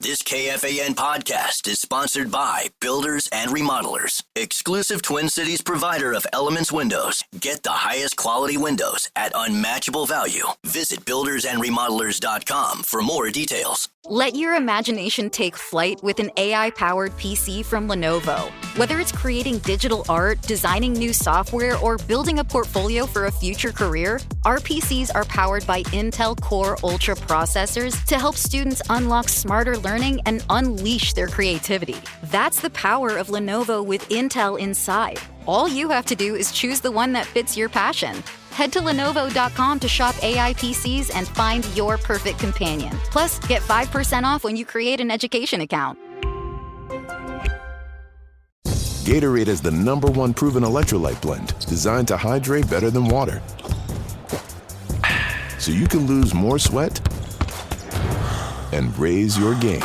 This KFAN podcast is sponsored by Builders and Remodelers, exclusive Twin Cities provider of Elements Windows. Get the highest quality windows at unmatchable value. Visit buildersandremodelers.com for more details. Let your imagination take flight with an AI-powered PC from Lenovo. Whether it's creating digital art, designing new software, or building a portfolio for a future career, our PCs are powered by Intel Core Ultra processors to help students unlock smarter learning and unleash their creativity. That's the power of Lenovo with Intel inside. All you have to do is choose the one that fits your passion. Head to Lenovo.com to shop AI PCs and find your perfect companion. Plus, get 5% off when you create an education account. Gatorade is the #1 proven electrolyte blend designed to hydrate better than water. So you can lose more sweat and raise your game.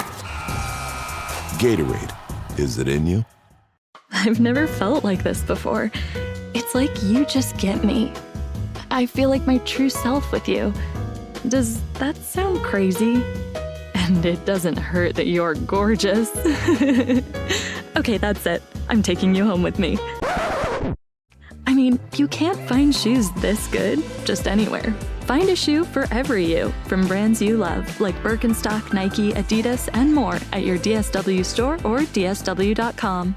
Gatorade, is it in you? I've never felt like this before. It's like you just get me. I feel like my true self with you. Does that sound crazy? And it doesn't hurt that you're gorgeous. Okay, that's it. I'm taking you home with me. I mean, you can't find shoes this good just anywhere. Find a shoe for every you from brands you love, like Birkenstock, Nike, Adidas, and more at your DSW store or DSW.com.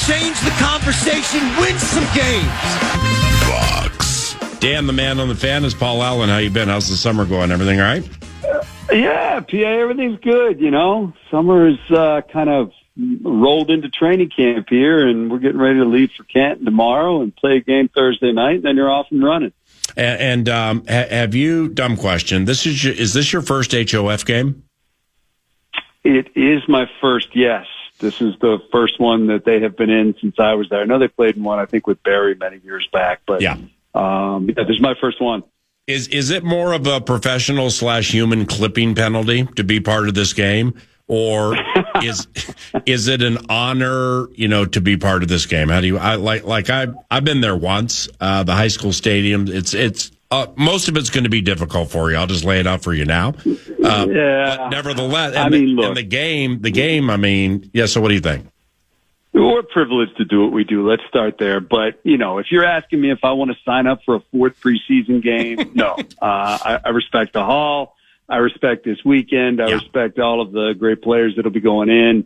Change the conversation, win some games. Fox. Dan, the man on the fan, is Paul Allen. How you been? How's the summer going? Everything all right? Yeah, PA, everything's good, you know. Summer is kind of rolled into training camp here, and we're getting ready to leave for Canton tomorrow and play a game Thursday night, and then you're off and running. And have you, dumb question, is this your first HOF game? It is my first, yes. This is the first one that they have been in since I was there. I know they played in one, I think, with Barry many years back. But yeah, this is my first one. Is it more of a professional/human clipping penalty to be part of this game, or is it an honor, to be part of this game? How do you? I've been there once. The high school stadium. It's most of it's going to be difficult for you. I'll just lay it out for you now. Yeah. But nevertheless, look, and the game. I mean, yeah. So what do you think? We're privileged to do what we do. Let's start there. But, if you're asking me if I want to sign up for a fourth preseason game, no. I respect the Hall. I respect this weekend. I respect all of the great players that'll be going in,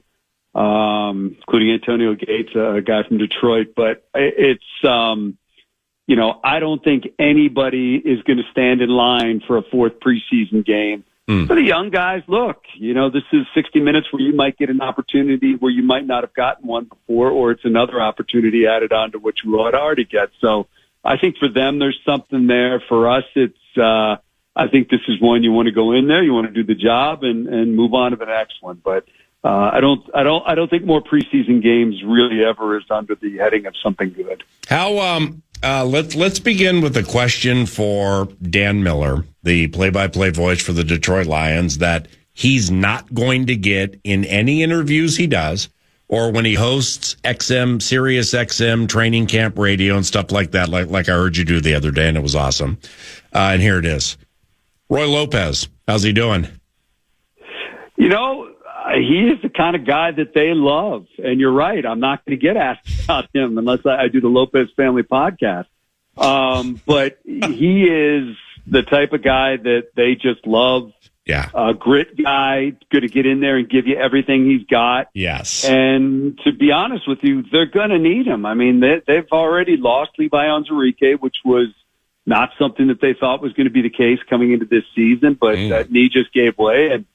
including Antonio Gates, a guy from Detroit. But it's, I don't think anybody is going to stand in line for a fourth preseason game. For the young guys, look, this is 60 minutes where you might get an opportunity where you might not have gotten one before, or it's another opportunity added on to what you would already get. So I think for them, there's something there. For us, it's, I think this is one you want to go in there, you want to do the job and move on to the next one. But, I don't think more preseason games really ever is under the heading of something good. Let's begin with a question for Dan Miller, the play-by-play voice for the Detroit Lions, that he's not going to get in any interviews he does or when he hosts Sirius XM training camp radio and stuff like that, like I heard you do the other day, and it was awesome. And here it is. Roy Lopez, how's he doing? He is the kind of guy that they love. And you're right. I'm not going to get asked about him unless I do the Lopez Family podcast. But he is the type of guy that they just love. Yeah. A grit guy, going to get in there and give you everything he's got. Yes. And to be honest with you, they're going to need him. I mean, they've already lost Levi Onwuzurike, which was not something that they thought was going to be the case coming into this season, but that knee just gave way, and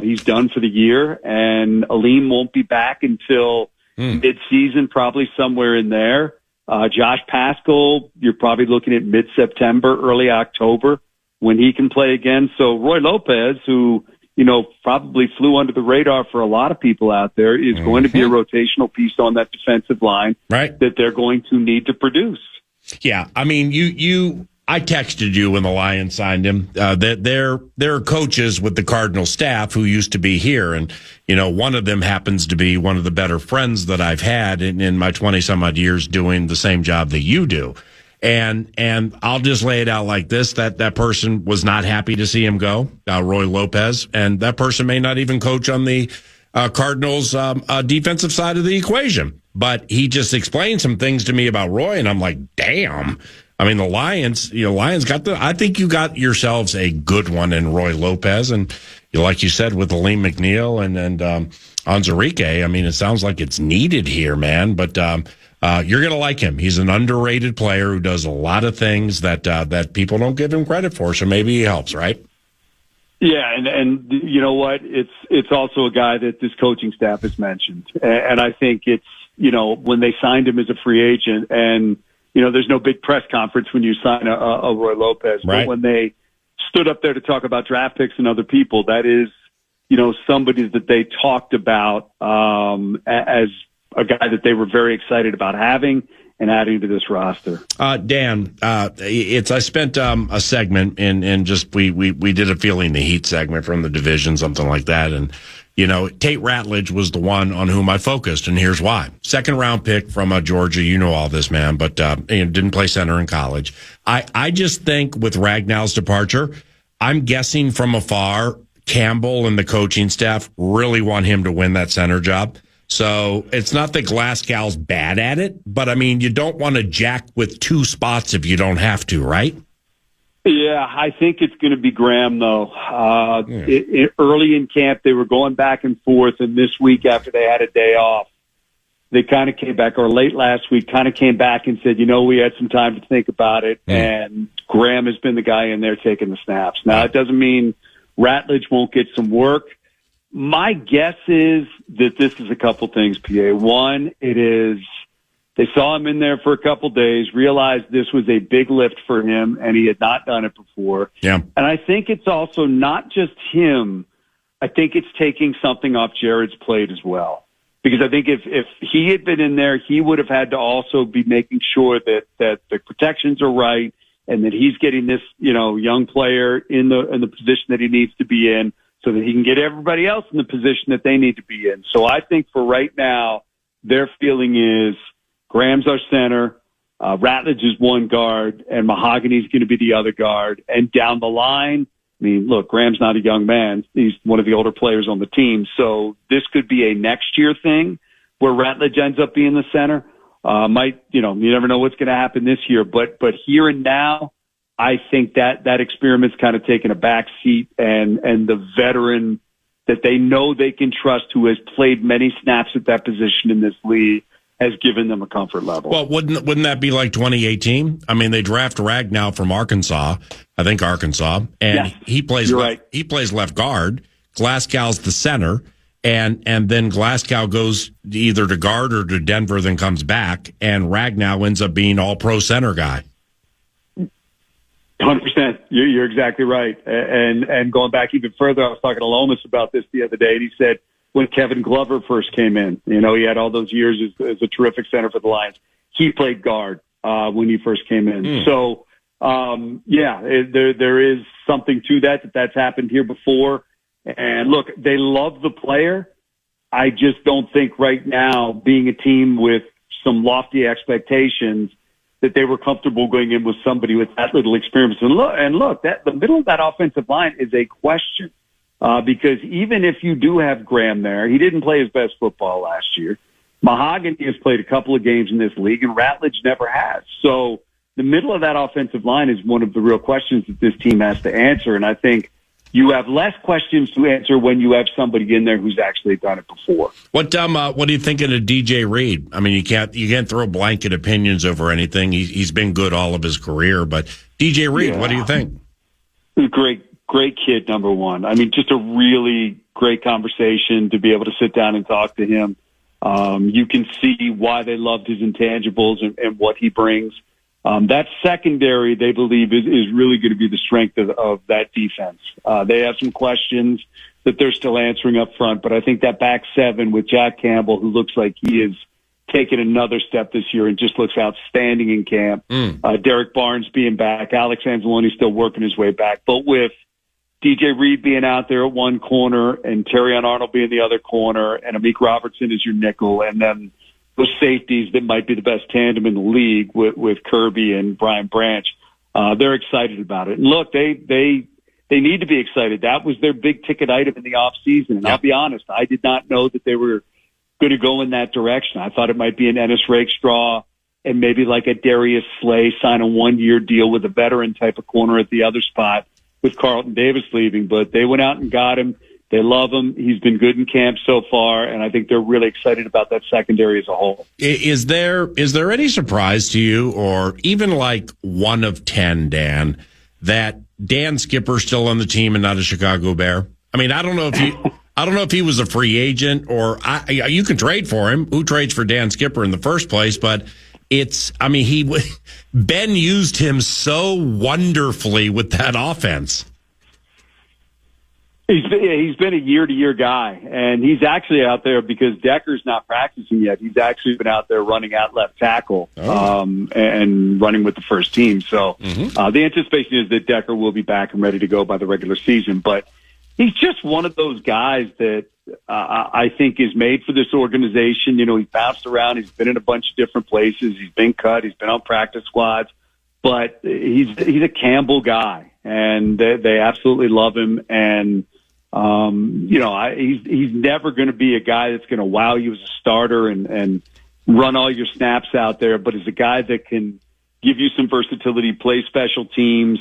he's done for the year, and Aleem won't be back until mid-season, probably somewhere in there. Josh Paschal, you're probably looking at mid-September, early October when he can play again. So Roy Lopez, who, probably flew under the radar for a lot of people out there, is going to be a rotational piece on that defensive line that they're going to need to produce. Yeah, I mean, you I texted you when the Lions signed him. That there are coaches with the Cardinal staff who used to be here, and one of them happens to be one of the better friends that I've had in my 20-some-odd years doing the same job that you do. And I'll just lay it out like this: that person was not happy to see him go, Roy Lopez, and that person may not even coach on the Cardinals defensive side of the equation. But he just explained some things to me about Roy, and I'm like, damn. I mean, the Lions got I think you got yourselves a good one in Roy Lopez. And like you said, with Aleem McNeil and Onwuzurike, I mean, it sounds like it's needed here, man. But you're going to like him. He's an underrated player who does a lot of things that people don't give him credit for. So maybe he helps, right? Yeah, and you know what? It's also a guy that this coaching staff has mentioned. And I think it's, when they signed him as a free agent, and there's no big press conference when you sign a Roy Lopez. Right. But when they stood up there to talk about draft picks and other people, that is, somebody that they talked about as a guy that they were very excited about having and adding to this roster. Dan, I spent a segment in just we did a Feeling the Heat segment from the division, something like that, and Tate Ratledge was the one on whom I focused, and here's why. Second round pick from Georgia. You know all this, man, but didn't play center in college. I just think with Ragnow's departure, I'm guessing from afar, Campbell and the coaching staff really want him to win that center job. So it's not that Glasgow's bad at it, but I mean, you don't want to jack with two spots if you don't have to, right? Yeah, I think it's going to be Graham, though. Early in camp, they were going back and forth, and this week after they had a day off, they kind of came back, or late last week, kind of came back and said, we had some time to think about it, and Graham has been the guy in there taking the snaps. Now, it doesn't mean Ratledge won't get some work. My guess is that this is a couple things, PA. One, it is they saw him in there for a couple days, realized this was a big lift for him, and he had not done it before. Yeah. And I think it's also not just him. I think it's taking something off Jared's plate as well. Because I think if he had been in there, he would have had to also be making sure that the protections are right and that he's getting this, young player in the position that he needs to be in, so that he can get everybody else in the position that they need to be in. So I think for right now, their feeling is Graham's our center, Ratledge is one guard, and Mahogany's going to be the other guard. And down the line, I mean, look, Graham's not a young man. He's one of the older players on the team. So this could be a next year thing where Ratledge ends up being the center. You never know what's going to happen this year. But here and now, I think that experiment's kind of taken a back seat, and the veteran that they know they can trust, who has played many snaps at that position in this league, has given them a comfort level. Well, wouldn't that be like 2018? I mean, they draft Ragnow from Arkansas, and yes, he plays right. He plays left guard. Glasgow's the center, and then Glasgow goes either to guard or to Denver, then comes back, and Ragnow ends up being all-pro center guy. 100%. You're exactly right. And going back even further, I was talking to Lomas about this the other day, and he said when Kevin Glover first came in, he had all those years as a terrific center for the Lions. He played guard when he first came in. So, there is something to that's happened here before. And look, they love the player. I just don't think right now, being a team with some lofty expectations, that they were comfortable going in with somebody with that little experience. And look, that the middle of that offensive line is a question. Because even if you do have Graham there, he didn't play his best football last year. Mahogany has played a couple of games in this league, and Ratledge never has. So the middle of that offensive line is one of the real questions that this team has to answer. And I think you have less questions to answer when you have somebody in there who's actually done it before. What are you thinking of DJ Reed? I mean, you can't throw blanket opinions over anything. He's been good all of his career, but DJ Reed, What do you think? Great kid, number one. I mean, just a really great conversation to be able to sit down and talk to him. You can see why they loved his intangibles and what he brings. That secondary, they believe, is really going to be the strength of that defense. They have some questions that they're still answering up front, but I think that back seven with Jack Campbell, who looks like he is taken another step this year and just looks outstanding in camp. Derek Barnes being back, Alex Anzalone still working his way back. But with DJ Reed being out there at one corner and Terrion Arnold being the other corner and Amik Robertson as your nickel, and then those safeties that might be the best tandem in the league with Kirby and Brian Branch, they're excited about it. And look, they need to be excited. That was their big ticket item in the off season. And I'll be honest, I did not know that they were going to go in that direction. I thought it might be an Ennis Rakestraw and maybe like a Darius Slay sign a 1-year deal with a veteran type of corner at the other spot with Carlton Davis leaving, but they went out and got him. They love him. He's been good in camp so far, and I think they're really excited about that secondary as a whole. Is there any surprise to you, or even like 1 of 10, Dan, that Dan Skipper's still on the team and not a Chicago Bear? I mean, I don't know if he was a free agent or you can trade for him. Who trades for Dan Skipper in the first place? But Ben used him so wonderfully with that offense. He's been a year-to-year guy, and he's actually out there because Decker's not practicing yet. He's actually been out there running at left tackle and running with the first team. So the anticipation is that Decker will be back and ready to go by the regular season. But he's just one of those guys that I think is made for this organization. You know, he bounced around. He's been in a bunch of different places. He's been cut. He's been on practice squads. But he's a Campbell guy, and they absolutely love him. And he's never going to be a guy that's going to wow you as a starter and run all your snaps out there, but is a guy that can give you some versatility, play special teams,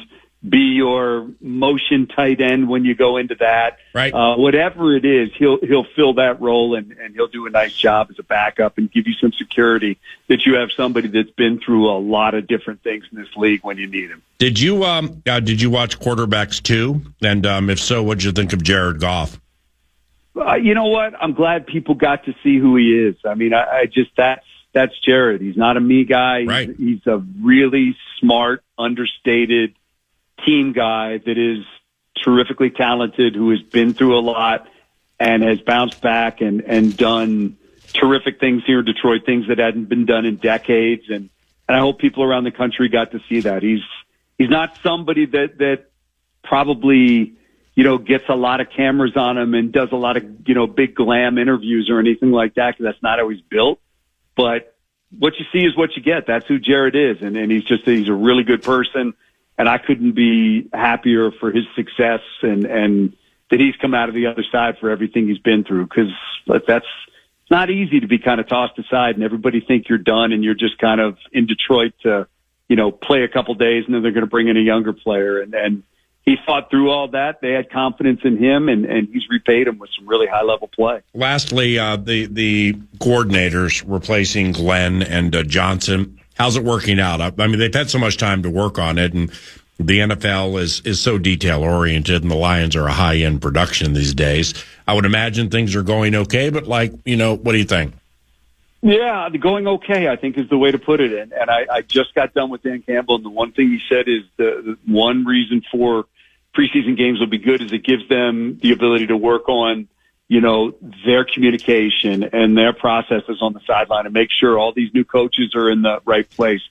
be your motion tight end when you go into that. Right. Whatever it is, he'll fill that role and he'll do a nice job as a backup and give you some security that you have somebody that's been through a lot of different things in this league when you need him. Did you watch Quarterbacks 2? And if so, what did you think of Jared Goff? You know what? I'm glad people got to see who he is. I mean, that's Jared. He's not a me guy. Right. He's a really smart, understated team guy that is terrifically talented, who has been through a lot and has bounced back and done terrific things here in Detroit, things that hadn't been done in decades. And I hope people around the country got to see that. He's not somebody that probably, gets a lot of cameras on him and does a lot of, big glam interviews or anything like that, because that's not how he's built. But what you see is what you get. That's who Jared is. And he's a really good person. And I couldn't be happier for his success and that he's come out of the other side for everything he's been through. Because it's not easy to be kind of tossed aside and everybody think you're done and you're just kind of in Detroit to, play a couple days and then they're going to bring in a younger player. And he fought through all that. They had confidence in him and he's repaid him with some really high level play. Lastly, the coordinators replacing Glenn and Johnson. How's it working out? I mean, they've had so much time to work on it, and the NFL is so detail-oriented, and the Lions are a high-end production these days. I would imagine things are going okay, but, what do you think? Yeah, going okay, I think, is the way to put it. And I just got done with Dan Campbell, and the one thing he said is the one reason for preseason games will be good is it gives them the ability to work on their communication and their processes on the sideline and make sure all these new coaches are in the right place.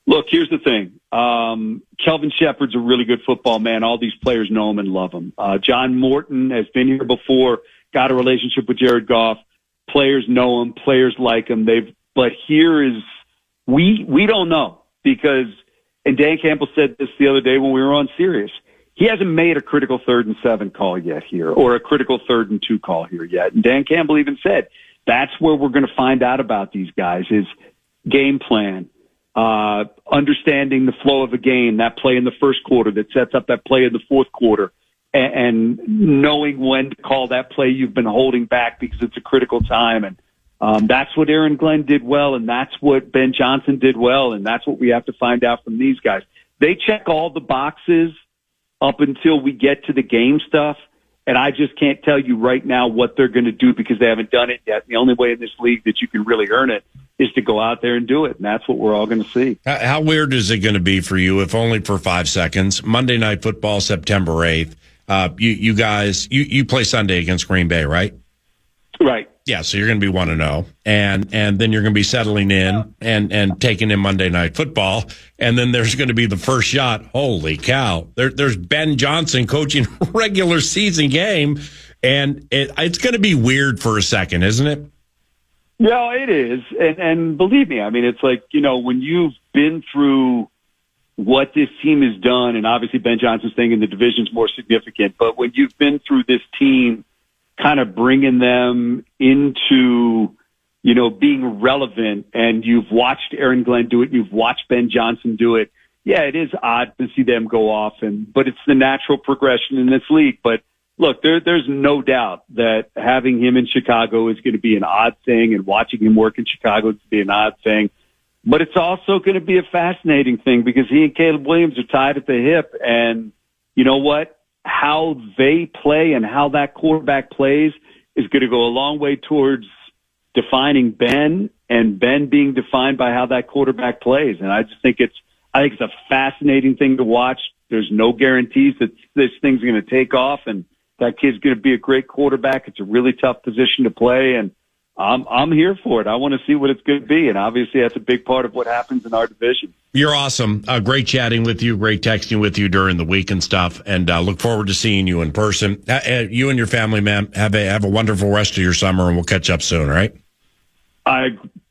Look, here's the thing. Kelvin Shepard's a really good football man. All these players know him and love him. John Morton has been here before, got a relationship with Jared Goff. Players know him. Players like him. But here is, we don't know because, and Dan Campbell said this the other day when we were on Sirius, he hasn't made a critical 3rd and 7 call yet here or a critical 3rd and 2 call here yet. And Dan Campbell even said that's where we're going to find out about these guys is game plan, understanding the flow of a game, that play in the first quarter that sets up that play in the fourth quarter, and knowing when to call that play you've been holding back because it's a critical time. And that's what Aaron Glenn did well, and that's what Ben Johnson did well, and that's what we have to find out from these guys. They check all the boxes up until we get to the game stuff. And I just can't tell you right now what they're going to do because they haven't done it yet. The only way in this league that you can really earn it is to go out there and do it. And that's what we're all going to see. How weird is it going to be for you, if only for 5 seconds? Monday Night Football, September 8th. You guys, you play Sunday against Green Bay, right? Right. Yeah, so you're going to be 1-0, and then you're going to be settling in and taking in Monday Night Football, and then there's going to be the first shot. Holy cow! There's Ben Johnson coaching a regular season game, and it's going to be weird for a second, isn't it? Yeah, it is, and believe me, I mean, it's like, when you've been through what this team has done, and obviously Ben Johnson's thing in the division's more significant, but when you've been through this team, kind of bringing them into, being relevant, and you've watched Aaron Glenn do it, you've watched Ben Johnson do it. Yeah, it is odd to see them go off, but it's the natural progression in this league. But look, there's no doubt that having him in Chicago is going to be an odd thing, and watching him work in Chicago is going to be an odd thing. But it's also going to be a fascinating thing because he and Caleb Williams are tied at the hip, and you know what? How they play and how that quarterback plays is going to go a long way towards defining Ben, and Ben being defined by how that quarterback plays. And I just think it's a fascinating thing to watch. There's no guarantees that this thing's going to take off and that kid's going to be a great quarterback. It's a really tough position to play, and I'm here for it. I want to see what it's going to be, and obviously that's a big part of what happens in our division. You're awesome. Great chatting with you. Great texting with you during the week and stuff. And look forward to seeing you in person. You and your family, man, have a wonderful rest of your summer, and we'll catch up soon. All right. I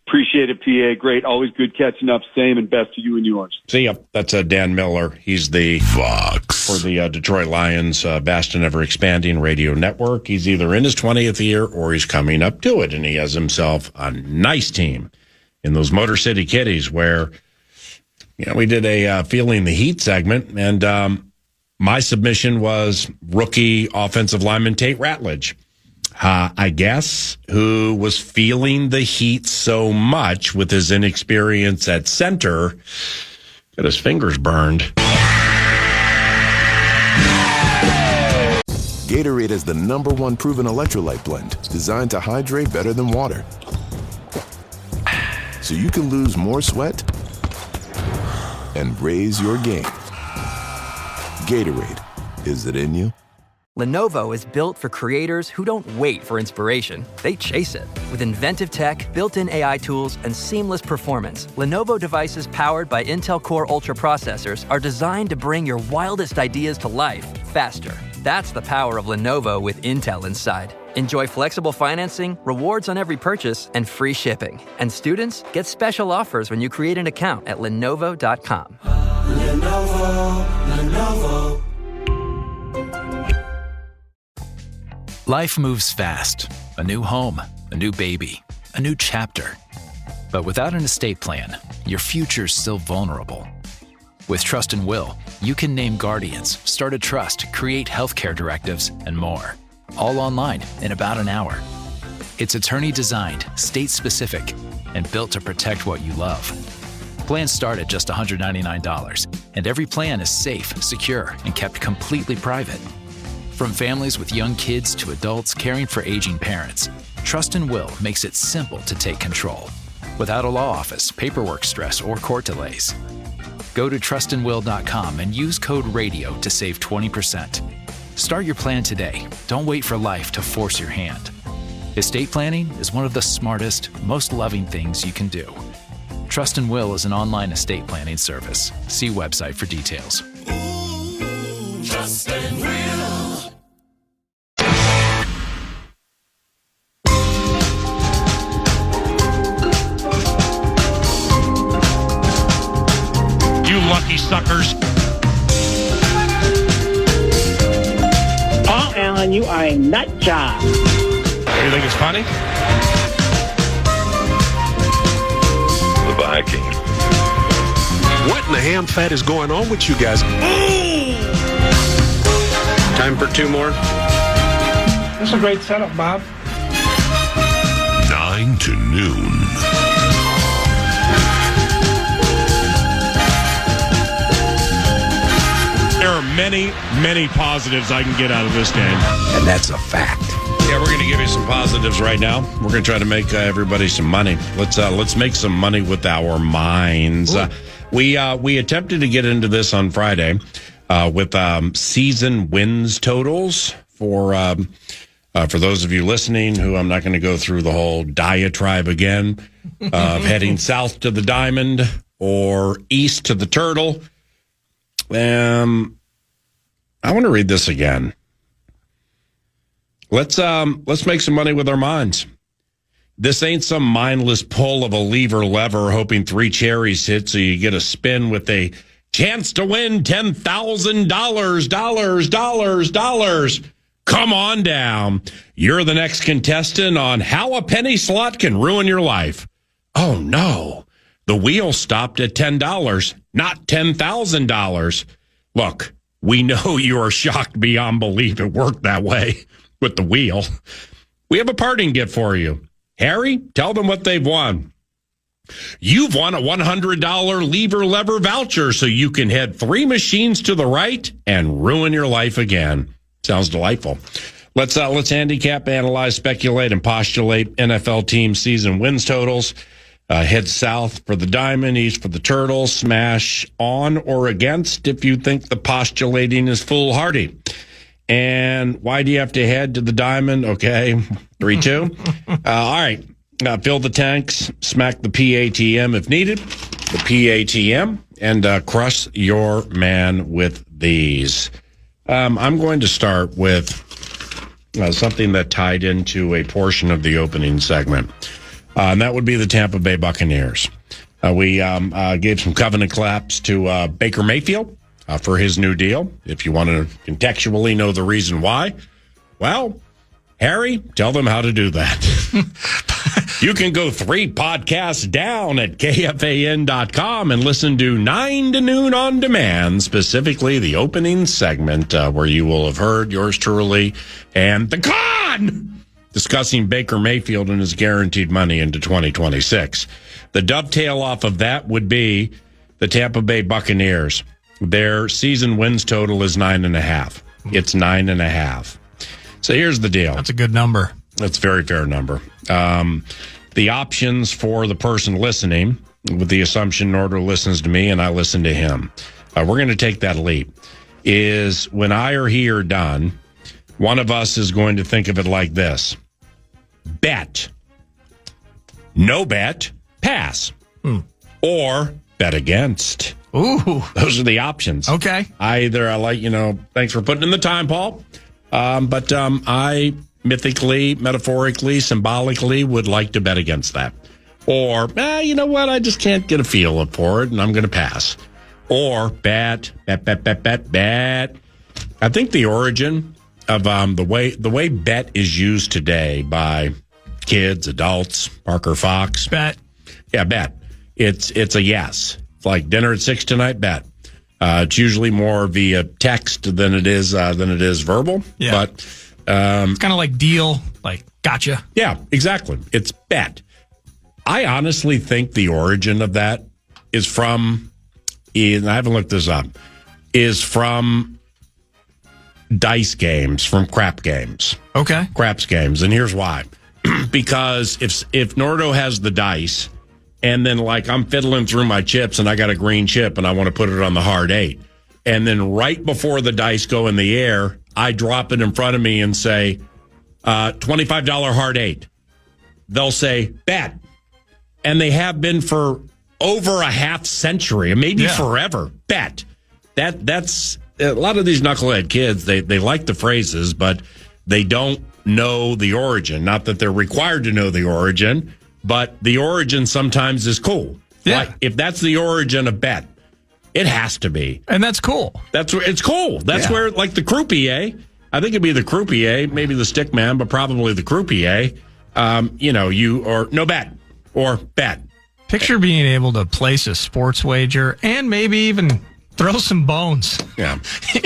appreciate it, PA. Great. Always good catching up. Same, and best to you and yours. See ya. That's Dan Miller. He's the Fox for the Detroit Lions, vast and ever expanding radio network. He's either in his 20th year or he's coming up to it, and he has himself a nice team in those Motor City Kitties where, we did a Feeling the Heat segment, and my submission was rookie offensive lineman Tate Ratledge. I guess, who was feeling the heat so much with his inexperience at center, got his fingers burned. Gatorade is the #1 proven electrolyte blend designed to hydrate better than water. So you can lose more sweat and raise your game. Gatorade, is it in you? Lenovo is built for creators who don't wait for inspiration. They chase it. With inventive tech, built-in AI tools, and seamless performance, Lenovo devices powered by Intel Core Ultra processors are designed to bring your wildest ideas to life faster. That's the power of Lenovo with Intel inside. Enjoy flexible financing, rewards on every purchase, and free shipping. And students get special offers when you create an account at Lenovo.com. Lenovo. Life moves fast. A new home, a new baby, a new chapter. But without an estate plan, your future's still vulnerable. With Trust and Will, you can name guardians, start a trust, create healthcare directives, and more. All online in about an hour. It's attorney-designed, state-specific, and built to protect what you love. Plans start at just $199, and every plan is safe, secure, and kept completely private. From families with young kids to adults caring for aging parents, Trust and Will makes it simple to take control, without a law office, paperwork stress, or court delays. Go to trustandwill.com and use code RADIO to save 20%. Start your plan today. Don't wait for life to force your hand. Estate planning is one of the smartest, most loving things you can do. Trust and Will is an online estate planning service. See website for details. Trust and Will. You lucky suckers. Oh, Alan, you are a nut job. You think it's funny? The Vikings. What in the ham fat is going on with you guys? Time for two more. That's a great setup, Bob. 9 to noon. There are many, many positives I can get out of this game. And that's a fact. Yeah, we're going to give you some positives right now. We're going to try to make everybody some money. Let's make some money with our minds. We attempted to get into this on Friday with season wins totals for For those of you listening who I'm not going to go through the whole diatribe again of heading south to the Diamond or east to the Turtle, I want to read this again. Let's make some money with our minds. This ain't some mindless pull of a lever hoping 3 cherries hit so you get a spin with a chance to win $10,000. Dollars. Come on down. You're the next contestant on How a Penny Slot Can Ruin Your Life. Oh, no. The wheel stopped at $10, not $10,000. Look, we know you are shocked beyond belief it worked that way with the wheel. We have a parting gift for you. Harry, tell them what they've won. You've won a $100 lever voucher so you can head 3 machines to the right and ruin your life again. Sounds delightful. Let's handicap, analyze, speculate, and postulate NFL team season wins totals. Head south for the Diamond, east for the Turtle. Smash on or against if you think the postulating is foolhardy. And why do you have to head to the Diamond? Okay, 3-2. All right, fill the tanks, smack the PATM if needed, the PATM, and crush your man with these. I'm going to start with something that tied into a portion of the opening segment, and that would be the Tampa Bay Buccaneers. We gave some covenant claps to Baker Mayfield for his new deal. If you want to contextually know the reason why, well, Harry, tell them how to do that. You can go 3 podcasts down at KFAN.com and listen to 9 to noon on demand, specifically the opening segment where you will have heard yours truly and the con discussing Baker Mayfield and his guaranteed money into 2026. The dovetail off of that would be the Tampa Bay Buccaneers. Their season wins total is 9.5. It's 9.5. So here's the deal. That's a good number. That's a very fair number. The options for the person listening, with the assumption Norder listens to me and I listen to him, we're going to take that leap, is when I or he are done, one of us is going to think of it like this. Bet. No bet. Pass. Or bet against. Ooh. Those are the options. Okay. Either I like, thanks for putting in the time, Paul. But I mythically, metaphorically, symbolically would like to bet against that. Or, you know what? I just can't get a feel for it, and I'm going to pass. Or bet. I think the origin of the way bet is used today by kids, adults, Parker Fox. Bet. Yeah, bet. It's a yes. It's like dinner at 6 tonight, bet. It's usually more via text than it is verbal. Yeah. But it's kind of like deal, like gotcha. Yeah, exactly. It's bet. I honestly think the origin of that is from, and I haven't looked this up, is from dice games, from crap games. Okay. Craps games. And here's why. Because if Nordo has the dice, and then, I'm fiddling through my chips, and I got a green chip, and I want to put it on the hard 8. And then right before the dice go in the air, I drop it in front of me and say, $25 hard 8. They'll say, bet. And they have been for over a half century, maybe forever. Bet. That's a lot of these knucklehead kids, they like the phrases, but they don't know the origin. Not that they're required to know the origin, but the origin sometimes is cool. Yeah. Like, if that's the origin of bet, it has to be. And that's cool. It's cool. That's where, like the croupier, I think it'd be the croupier, maybe the stick man, but probably the croupier, or no bet or bet. Picture being able to place a sports wager and maybe even throw some bones. Yeah.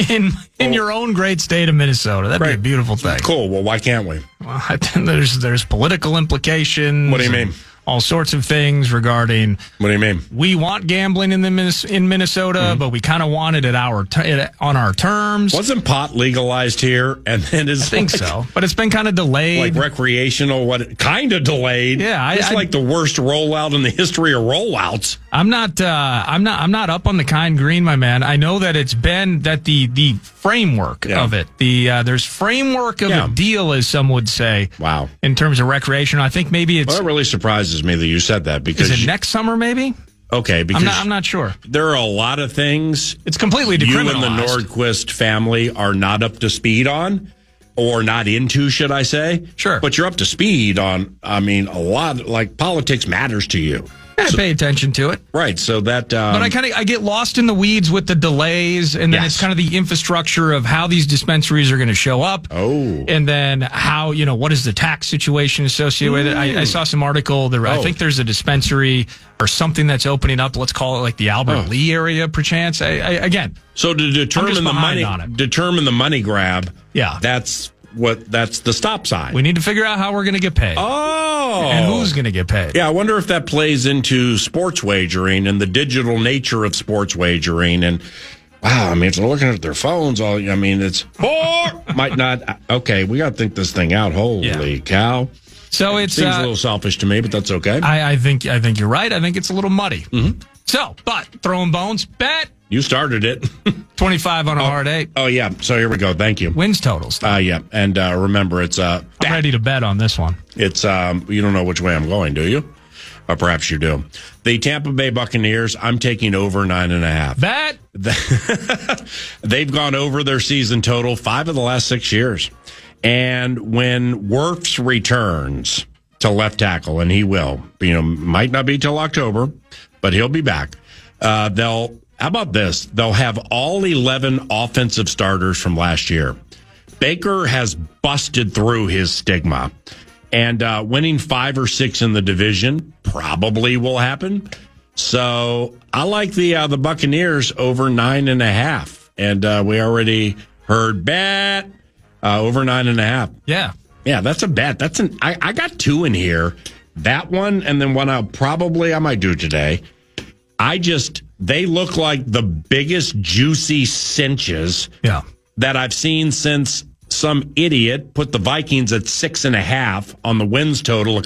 in your own great state of Minnesota. That'd be a beautiful thing. Cool. Well, why can't we? Well, there's political implications. What do you mean? all sorts of things regarding. What do you mean? We want gambling in Minnesota, but we kind of want it on our terms. Wasn't pot legalized here? And then I think so, but it's been kind of delayed. Like recreational, kind of delayed. Yeah, it's like the worst rollout in the history of rollouts. I'm not up on the kind green, my man. I know that it's been that the framework of it. There's framework of a deal, as some would say. Wow. In terms of recreational, I think maybe it's. Well, it really surprises me that you said that because is it next summer maybe? Okay, because I'm not sure. There are a lot of things. It's completely decriminalized. You and the Nordquist family are not up to speed on, or not into, should I say? Sure. But you're up to speed on. I mean, a lot. Like politics matters to you. I pay attention to it. Right, so that... but I get lost in the weeds with the delays, and then it's kind of the infrastructure of how these dispensaries are going to show up. Oh. And then how, what is the tax situation associated with it? I saw some article. I think there's a dispensary or something that's opening up, let's call it like the Albert Lee area, perchance. Again. So to determine the money grab, that's the stop sign. We need to figure out how we're going to get paid. Oh. And who's going to get paid. Yeah, I wonder if that plays into sports wagering and the digital nature of sports wagering. And, wow, I mean, if they're looking at their phones, it's, might not, okay, we got to think this thing out. Holy cow. So it seems a little selfish to me, but that's okay. I think you're right. I think it's a little muddy. Mm-hmm. So, but throwing bones, bet. You started it. 25 on a hard 8. Oh, yeah. So here we go. Thank you. Wins totals. Yeah. And remember, it's... I'm ready to bet on this one. It's... you don't know which way I'm going, do you? Or perhaps you do. The Tampa Bay Buccaneers, I'm taking over 9.5. Bet! They've gone over their season total 5 of the last 6 years. And when Wirfs returns to left tackle, and he will, might not be till October, but he'll be back. How about this? They'll have all 11 offensive starters from last year. Baker has busted through his stigma, and winning 5 or 6 in the division probably will happen. So I like the Buccaneers over 9.5, and we already heard bet over 9.5. Yeah, that's a bet. I got 2 in here. That one, and then one I might do today. They look like the biggest juicy cinches that I've seen since some idiot put the Vikings at 6.5 on the wins total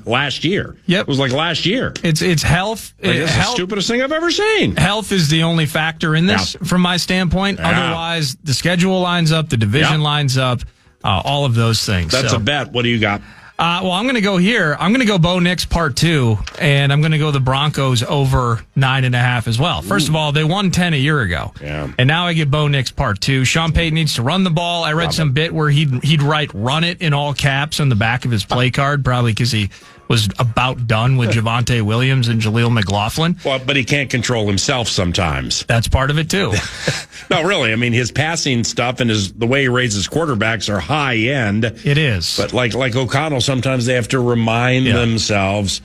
last year. Yep. It was like last year. It's health. It's the stupidest thing I've ever seen. Health is the only factor in this from my standpoint. Otherwise, the schedule lines up, the division lines up, all of those things. That's a bet. What do you got? Well, I'm going to go here. I'm going to go Bo Nix part 2, and I'm going to go the Broncos over 9.5 as well. First of all, they won 10 a year ago. Yeah. And now I get Bo Nix part 2. Sean Payton needs to run the ball. I read some bit where he'd write "run it" in all caps on the back of his play card, probably because he was about done with Javonte Williams and Jaleel McLaughlin. Well, but he can't control himself sometimes. That's part of it, too. No, really. I mean, his passing stuff and the way he raises quarterbacks are high end. It is. But like O'Connell, sometimes they have to remind themselves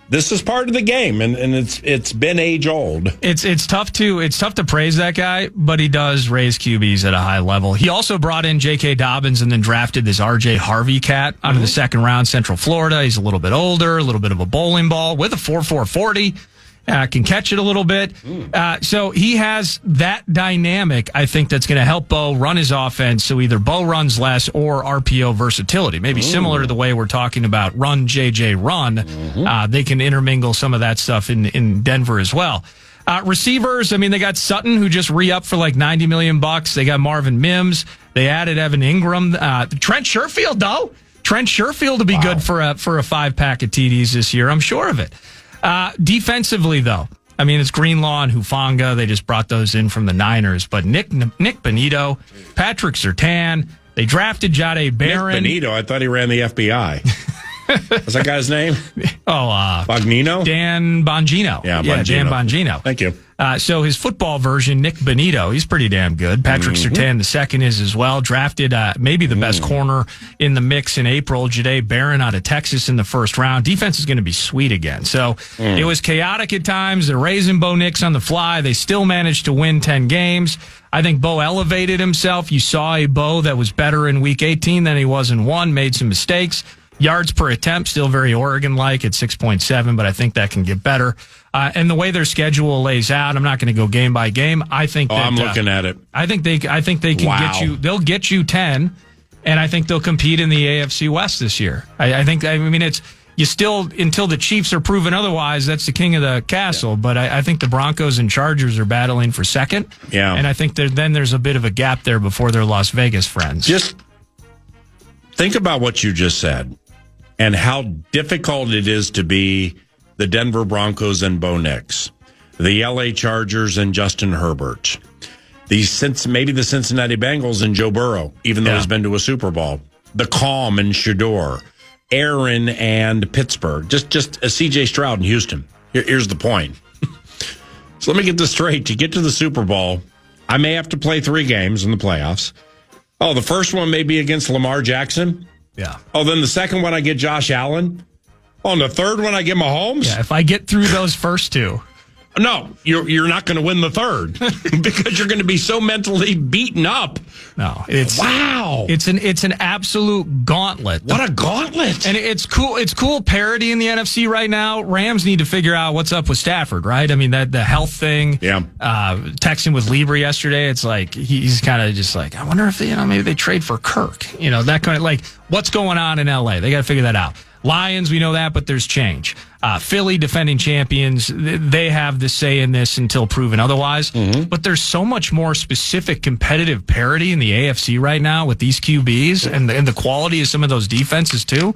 this is part of the game, and it's been age old. It's tough to praise that guy, but he does raise QBs at a high level. He also brought in J.K. Dobbins and then drafted this R.J. Harvey cat out of the second round, Central Florida. He's a little bit older, a little bit of a bowling ball with a 4.4 40. Can catch it a little bit. So he has that dynamic, I think, that's going to help Bo run his offense. So either Bo runs less or RPO versatility. Maybe similar to the way we're talking about run, JJ, run. They can intermingle some of that stuff in Denver as well. Receivers, I mean, they got Sutton, who just re-upped for like $90 million. They got Marvin Mims. They added Evan Ingram. Trent Sherfield, though. Trent Sherfield to be good for a 5-pack of TDs this year. I'm sure of it. Defensively, though, I mean, it's Greenlaw and Hufanga. They just brought those in from the Niners. But Nick Bonito, Patrick Surtain, they drafted Jahdae Barron. Nick Bonito, I thought he ran the FBI. What's that guy's name? Bognino? Dan Bongino. Yeah, Dan Bongino. Thank you. So his football version, Nick Bonito, he's pretty damn good. Patrick Surtain, the second, is as well. Drafted maybe the best corner in the mix in April. Jahdae Barron out of Texas in the first round. Defense is going to be sweet again. So it was chaotic at times. They're raising Bo Nix on the fly. They still managed to win 10 games. I think Bo elevated himself. You saw a Bo that was better in Week 18 than he was in 1, made some mistakes. Yards per attempt, still very Oregon-like at 6.7, but I think that can get better. And the way their schedule lays out, I'm not going to go game by game. I think I'm looking at it. I think they can get you. They'll get you 10, and I think they'll compete in the AFC West this year. I mean, it's you still until the Chiefs are proven otherwise. That's the king of the castle. Yeah. But I think the Broncos and Chargers are battling for second. Yeah, and I think then there's a bit of a gap there before their Las Vegas friends. Just think about what you just said. And how difficult it is to be the Denver Broncos and Bo Nix, the LA Chargers and Justin Herbert, maybe the Cincinnati Bengals and Joe Burrow, even though he's been to a Super Bowl, the Calm and Shador, Aaron and Pittsburgh, just a CJ Stroud in Houston. Here's the point. So let me get this straight. To get to the Super Bowl, I may have to play 3 games in the playoffs. Oh, the first one may be against Lamar Jackson. Yeah. Oh, then the second one I get Josh Allen. Oh, and the third one I get Mahomes. Yeah, if I get through those first 2. No, you're not going to win the third because you're going to be so mentally beaten up. No, it's an absolute gauntlet. What a gauntlet! And it's cool. It's cool parity in the NFC right now. Rams need to figure out what's up with Stafford, right? I mean that the health thing. Yeah. Texting with Lieber yesterday. It's like he's kind of just like, I wonder if maybe they trade for Kirk. That kind of like what's going on in LA. They got to figure that out. Lions, we know that, but there's change. Philly, defending champions, they have the say in this until proven otherwise. Mm-hmm. But there's so much more specific competitive parity in the AFC right now with these QBs and the quality of some of those defenses too.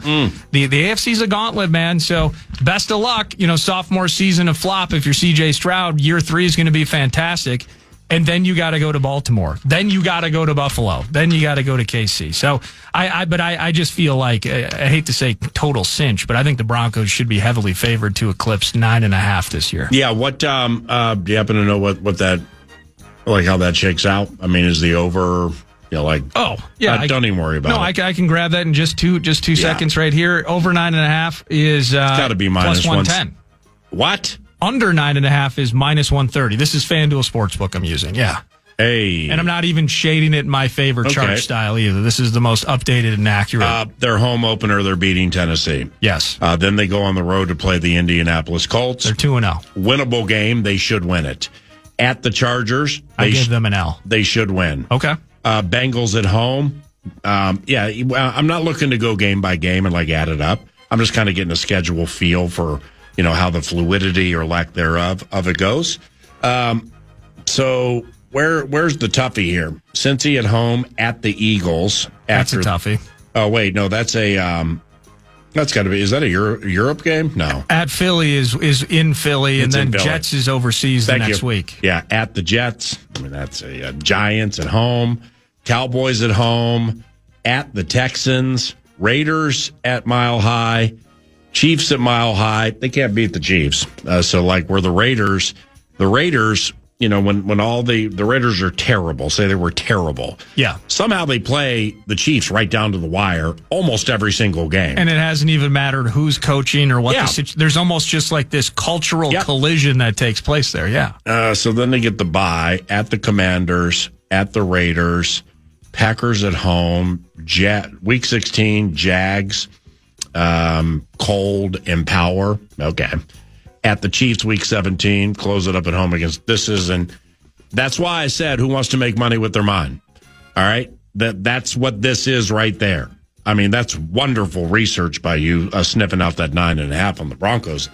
The AFC's a gauntlet, man. So best of luck. Sophomore season of flop. If you're CJ Stroud, year 3 is going to be fantastic. And then you got to go to Baltimore. Then you got to go to Buffalo. Then you got to go to KC. So I just feel like I hate to say total cinch, but I think the Broncos should be heavily favored to eclipse 9.5 this year. Yeah. What do you happen to know what that how that shakes out? I mean, is the over? Don't even worry about it. No, I can grab that in just two seconds right here. Over 9.5 is it's got to be minus plus 110. What? Under 9.5 is minus 130. This is FanDuel Sportsbook I'm using. Yeah. Hey. And I'm not even shading it in my favorite chart style either. This is the most updated and accurate. Their home opener, they're beating Tennessee. Yes. Then they go on the road to play the Indianapolis Colts. They're 2-0. Winnable game. They should win it. At the Chargers. I give them an L. They should win. Okay. Bengals at home. I'm not looking to go game by game and add it up. I'm just kind of getting a schedule feel for how the fluidity or lack thereof of it goes. So where's the toughie here? Cincy at home at the Eagles. That's a toughie. Oh wait, no, that's that's got to be. Is that a Europe game? No. At Philly is in Philly, and then Jets is overseas next week. Yeah, at the Jets. I mean, that's a Giants at home, Cowboys at home, at the Texans, Raiders at Mile High. Chiefs at Mile High, they can't beat the Chiefs. So where the Raiders, when all the Raiders are terrible, say they were terrible. Yeah. Somehow they play the Chiefs right down to the wire almost every single game. And it hasn't even mattered who's coaching or what there's almost just this cultural collision that takes place there. Yeah. So then they get the bye at the Commanders, at the Raiders, Packers at home, Week 16, Jags. Cold Empower. Okay. At the Chiefs, Week 17, close it up at home against. That's why I said who wants to make money with their mind. All right. That's what this is right there. I mean, that's wonderful research by you sniffing out that 9.5 on the Broncos.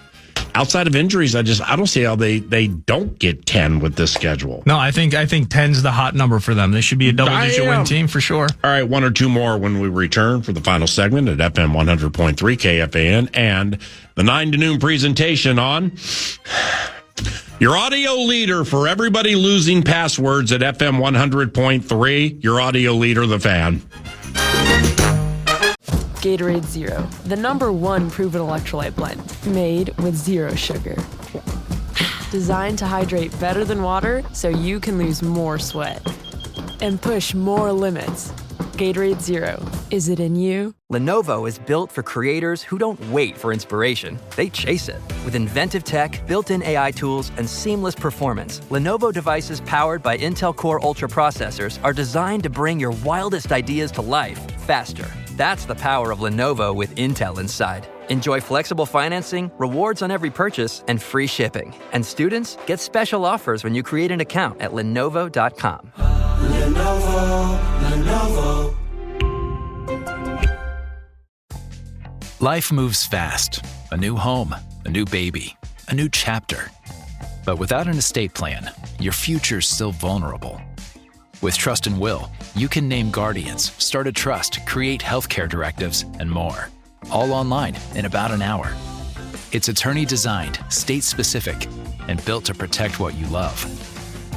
Outside of injuries, I don't see how they don't get 10 with this schedule. No, I think 10's the hot number for them. They should be a double-digit win team for sure. All right, 1 or 2 more when we return for the final segment at FM 100.3 KFAN and the 9 to noon presentation on your audio leader for everybody losing passwords at FM 100.3, your audio leader, the Fan. Gatorade Zero, the #1 proven electrolyte blend, made with 0 sugar. Designed to hydrate better than water so you can lose more sweat and push more limits. Gatorade Zero, is it in you? Lenovo is built for creators who don't wait for inspiration. They chase it. With inventive tech, built-in AI tools, and seamless performance, Lenovo devices powered by Intel Core Ultra processors are designed to bring your wildest ideas to life faster. That's the power of Lenovo with Intel inside. Enjoy flexible financing, rewards on every purchase, and free shipping. And students get special offers when you create an account at Lenovo.com. Lenovo. Life moves fast. A new home, a new baby, a new chapter. But without an estate plan, your future's still vulnerable. With Trust and Will, you can name guardians, start a trust, create healthcare directives, and more. All online in about an hour. It's attorney-designed, state-specific, and built to protect what you love.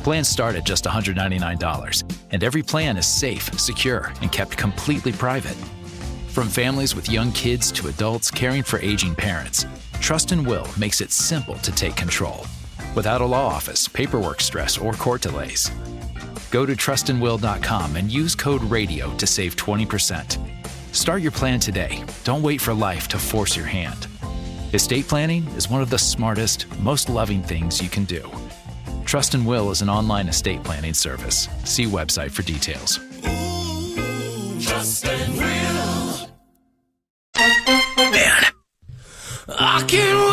Plans start at just $199, and every plan is safe, secure, and kept completely private. From families with young kids to adults caring for aging parents, Trust and Will makes it simple to take control, without a law office, paperwork stress, or court delays. Go to trustandwill.com and use code RADIO to save 20%. Start your plan today. Don't wait for life to force your hand. Estate planning is one of the smartest, most loving things you can do. Trust and Will is an online estate planning service. See website for details. Trust and Will. Man, I can't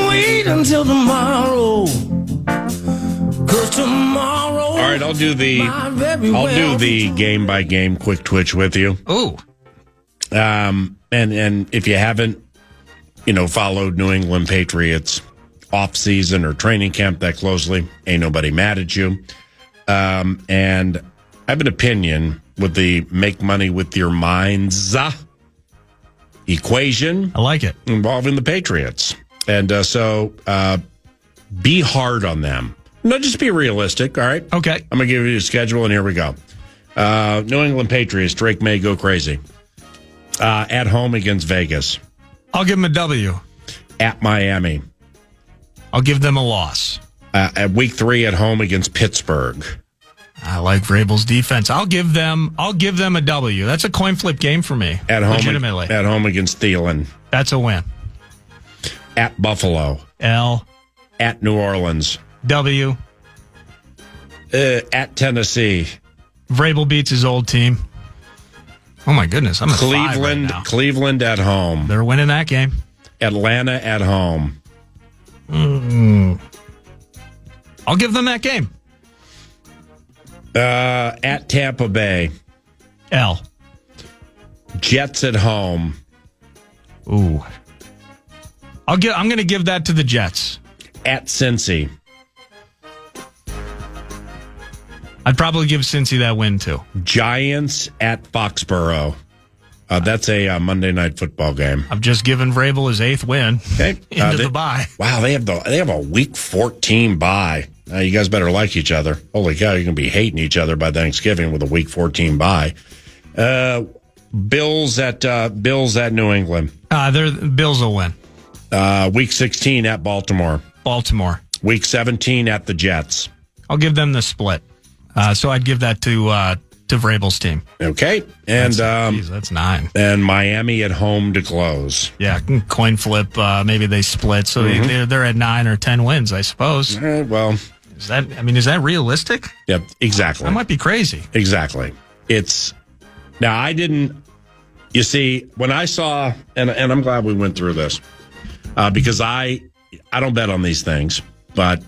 wait until tomorrow. 'Cause tomorrow. All right, I'll do the game by game quick twitch with you. Ooh. And if you haven't, followed New England Patriots off season or training camp that closely, ain't nobody mad at you. And I have an opinion with the make money with your minds equation. I like it. Involving the Patriots. And so be hard on them. No, just be realistic, all right? Okay. I'm going to give you a schedule, and here we go. New England Patriots, Drake May, go crazy. At home against Vegas. I'll give them a W. At Miami. I'll give them a loss. At week 3 at home against Pittsburgh. I like Vrabel's defense. I'll give them a W. That's a coin flip game for me. At home, legitimately. At home against Thielen. That's a win. At Buffalo. L. At New Orleans. W. At Tennessee. Vrabel beats his old team. Oh my goodness, I'm at 5 right now. Cleveland at home. They're winning that game. Atlanta at home. I'll give them that game. At Tampa Bay. L. Jets at home. Ooh. I'm going to give that to the Jets. At Cincy. I'd probably give Cincy that win, too. Giants at Foxborough. That's a Monday Night Football game. I've just given Vrabel his 8th win into the bye. Wow, they have a Week 14 bye. You guys better like each other. Holy cow, you're going to be hating each other by Thanksgiving with a Week 14 bye. Bills at New England. Bills will win. Week 16 at Baltimore. Week 17 at the Jets. I'll give them the split. So I'd give that to Vrabel's team. Okay. And that's 9. And Miami at home to close. Yeah, coin flip. Maybe they split. So they're at 9 or 10 wins, I suppose. Well, is that realistic? Yep, exactly. That might be crazy. Exactly. Now I didn't. You see, when I saw, and I'm glad we went through this because I don't bet on these things, but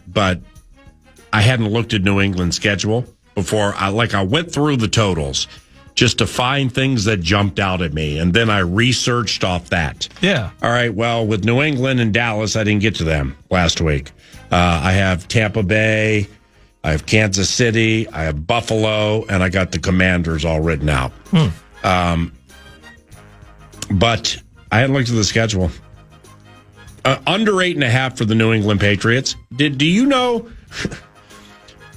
I hadn't looked at New England's schedule before. I went through the totals just to find things that jumped out at me, and then I researched off that. Yeah. All right. Well, with New England and Dallas, I didn't get to them last week. I have Tampa Bay, I have Kansas City, I have Buffalo, and I got the Commanders all written out. But I hadn't looked at the schedule. Under 8.5 for the New England Patriots. Do you know?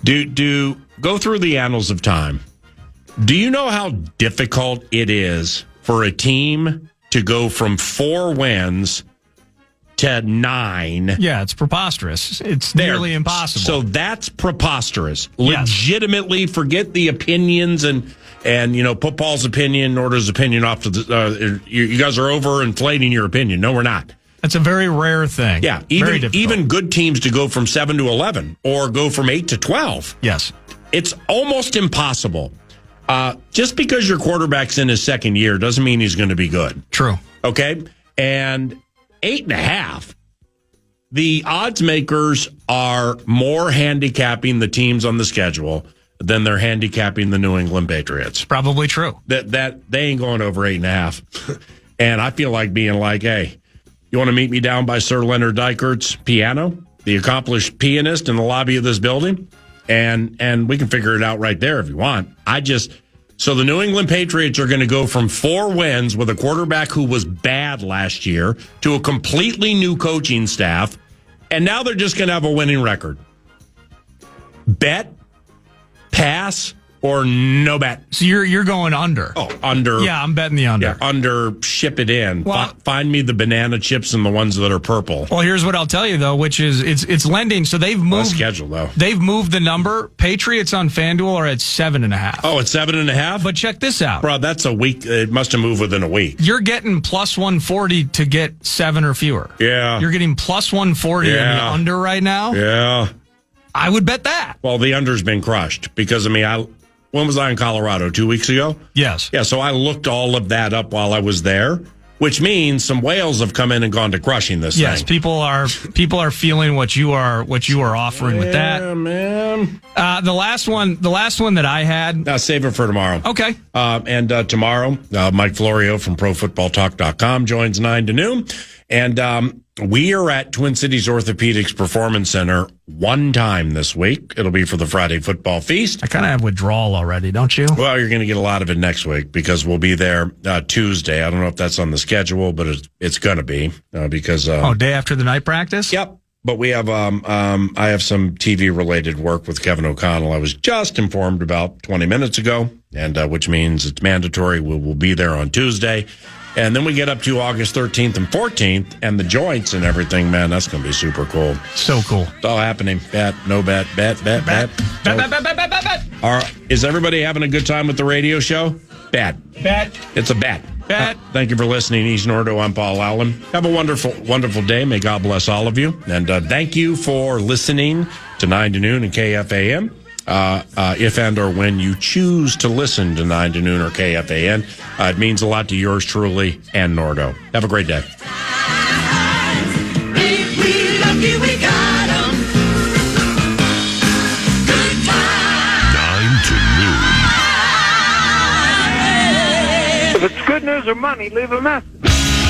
Do go through the annals of time. Do you know how difficult it is for a team to go from 4 wins to 9? Yeah, it's preposterous. It's nearly impossible. So that's preposterous. Yes. Legitimately, forget the opinions and put Paul's opinion, Norda's opinion off to the. You guys are overinflating your opinion. No, we're not. That's a very rare thing. Yeah, even good teams to go from 7 to 11 or go from 8 to 12. Yes. It's almost impossible Just because your quarterback's in his second year doesn't mean he's going to be good. True. Okay? And 8.5, the odds makers are more handicapping the teams on the schedule than they're handicapping the New England Patriots. Probably true. That they ain't going over 8.5. And I feel like being like, hey, you want to meet me down by Sir Leonard Deichert's piano, the accomplished pianist in the lobby of this building? And we can figure it out right there if you want. So the New England Patriots are going to go from 4 wins with a quarterback who was bad last year to a completely new coaching staff, and now they're just going to have a winning record. Bet, pass, or no bet. So you're going under. Oh, under. Yeah, I'm betting the under. Yeah, under, ship it in. Well, Find me the banana chips and the ones that are purple. Well, here's what I'll tell you, though, which is it's lending. So they've moved. Schedule, though. They've moved the number. Patriots on FanDuel are at 7.5. Oh, it's 7.5? But check this out. Bro, that's a week. It must have moved within a week. You're getting plus 140 to get 7 or fewer. Yeah. You're getting plus 140 in the under right now. Yeah. I would bet that. Well, the under's been crushed because, when was I in Colorado? 2 weeks ago? Yes. Yeah, so I looked all of that up while I was there, which means some whales have come in and gone to crushing this thing. Yes, people are feeling what you are offering with that. Yeah, man. The last one that I had. Save it for tomorrow. Okay. And tomorrow, Mike Florio from ProFootballTalk.com joins 9 to noon. And we are at Twin Cities Orthopedics Performance Center one time this week. It'll be for the Friday football feast. I kind of have withdrawal already, don't you? Well, you're going to get a lot of it next week because we'll be there Tuesday. I don't know if that's on the schedule, but it's going to be because... day after the night practice? Yep. But we have I have some TV-related work with Kevin O'Connell. I was just informed about 20 minutes ago, and which means it's mandatory. We will be there on Tuesday. And then we get up to August 13th and 14th, and the joints and everything, man, that's going to be super cool. So cool. It's all happening. Bet, no bet, bet. Is everybody having a good time with the radio show? Bet. It's a bet. Thank you for listening, East Nordo. I'm Paul Allen. Have a wonderful, wonderful day. May God bless all of you. And thank you for listening to 9 to noon and KFAN. If and or when you choose to listen to 9 to noon or KFAN, it means a lot to yours truly and Nordo. Have a great day. We lucky we got 'em. Good time. 9 to noon. If it's good news or money, leave a message.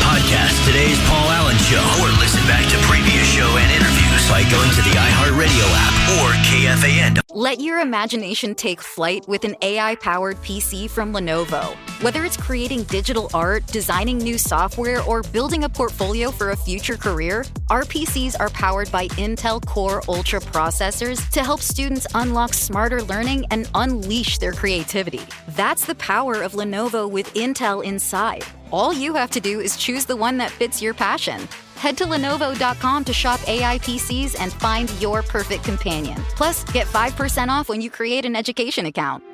Podcast today's Paul Allen Show, or listen back to previous show and interviews by going to the iHeartRadio app or KFAN. Let your imagination take flight with an AI-powered PC from Lenovo. Whether it's creating digital art, designing new software, or building a portfolio for a future career, our PCs are powered by Intel Core Ultra processors to help students unlock smarter learning and unleash their creativity. That's the power of Lenovo with Intel inside. All you have to do is choose the one that fits your passion. Head to Lenovo.com to shop AI PCs and find your perfect companion. Plus, get 5% off when you create an education account.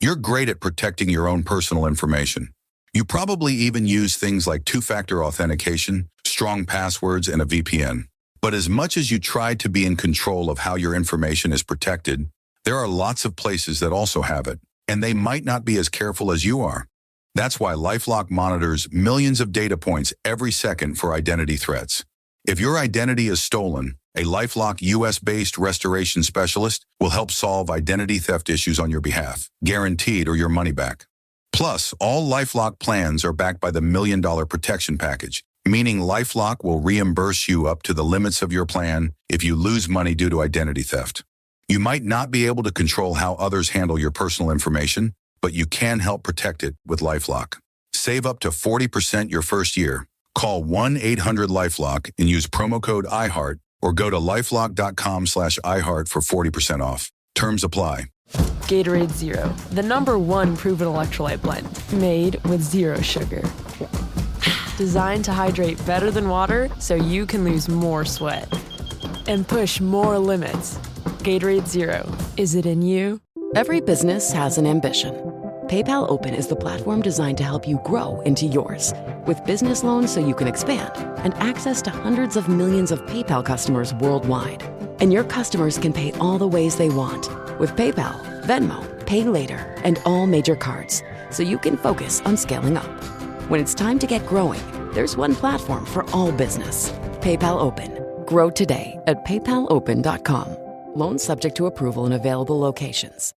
You're great at protecting your own personal information. You probably even use things like two-factor authentication, strong passwords, and a VPN. But as much as you try to be in control of how your information is protected, there are lots of places that also have it, and they might not be as careful as you are. That's why LifeLock monitors millions of data points every second for identity threats. If your identity is stolen, a LifeLock US-based restoration specialist will help solve identity theft issues on your behalf, guaranteed or your money back. Plus, all LifeLock plans are backed by the $1 Million Protection Package, meaning LifeLock will reimburse you up to the limits of your plan if you lose money due to identity theft. You might not be able to control how others handle your personal information, but you can help protect it with LifeLock. Save up to 40% your first year. Call 1-800-LifeLock and use promo code IHEART or go to lifelock.com/iHeart for 40% off. Terms apply. Gatorade Zero, the #1 proven electrolyte blend, made with zero sugar. Designed to hydrate better than water so you can lose more sweat and push more limits. Gatorade Zero, is it in you? Every business has an ambition. PayPal Open is the platform designed to help you grow into yours. With business loans so you can expand and access to hundreds of millions of PayPal customers worldwide. And your customers can pay all the ways they want. With PayPal, Venmo, Pay Later, and all major cards, so you can focus on scaling up. When it's time to get growing, there's one platform for all business. PayPal Open. Grow today at paypalopen.com. Loans subject to approval in available locations.